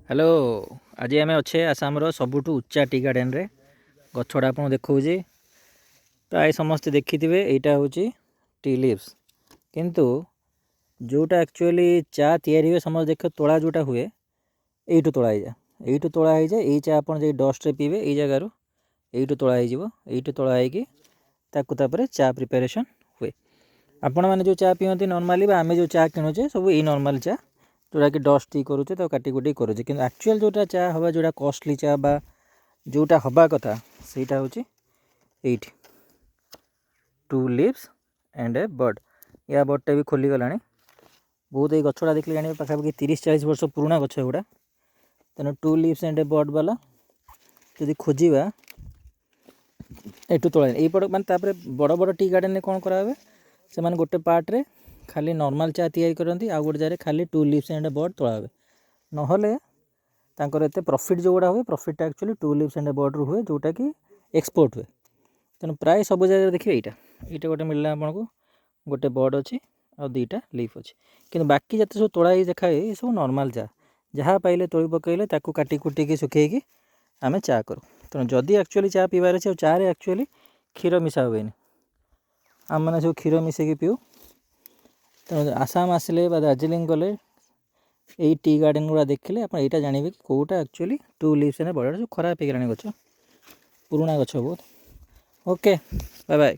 Hello आज आम अच्छे आसाम सबुठ उच्चा टी गार्डन रे गछड़ा आपको देखा प्राय समस्ते देखि थे यहाँ हूँ टी लिव्स किंतु जोटा एक्चुअली चा तैयारी हुए समझ देख तोड़ा जोटा हुए यू तोड़ा जाए यू तोड़ा जाए यही चा आप डस्ट रे पीबे यही जगार यू तोड़ा यू तोड़ा होपर चा प्रिपेरेसन हुए। आपण मैंने जो चा पीती नॉर्मली आम जो चा किणुचे सब यही नॉर्मल चा जोटा कि डस्ट करुचे तो काटिकुटी करुचे कि एक्चुअल जोटा चा हवा जोटा कॉस्टली चा बा जोटा हवा कथा सेटा हूँ ये 2 लीव्स एंड ए बर्ड या बर्डटा भी खोली गला बहुत ये गछड़ा देखले जाने पाखापाखि 30-40 वर्ष पुराना गछ गुड़ा तेना 2 लीव्स एंड ए बर्ड वाला जदि खोजा एटू तोड़ा यपट मानते बड़ बड़ टी गार्डन कौन करावे से मैंने गोटे पार्ट्रे खाली नॉर्मल चा तैयारी करती आ गोटे जगह खाली 2 लीव्स एंड बर्ड तोड़ा हुए नहले तांकर एते प्रॉफिट जो गुड़ा हुए profit actually 2 leaves and bird रू हुए जोटा कि एक्सपोर्ट हुए तेणु प्राय सब जगह देखिए यहाँ गोटे मिलला आपको गोटे बर्ड अच्छी आ 2टा लीफ अच्छी कि बाकी जिते सब तोड़ा देखाए ये सब नॉर्मल चा जहाँ पाइले तोड़ी पकड़े ताकू काटी कुटिकी सुखेकी आम चा करूँ तेणु जदि एक्चुअली चा पीबार अच्छे चा एक्चुअली क्षीर मिसा हुए आम मैंने सब क्षीर मिसेकी पीऊ तेणु आसाम आसिले दार्जिलिंग गले यही टी गार्डन गुड़ा देखिले आप यहाँ जानवे कि कौटा एक्चुअली 2 लीव्स एंड बर्ड जो खराब हो गलानी गछ पुराना गछ बहुत। Okay bye bye.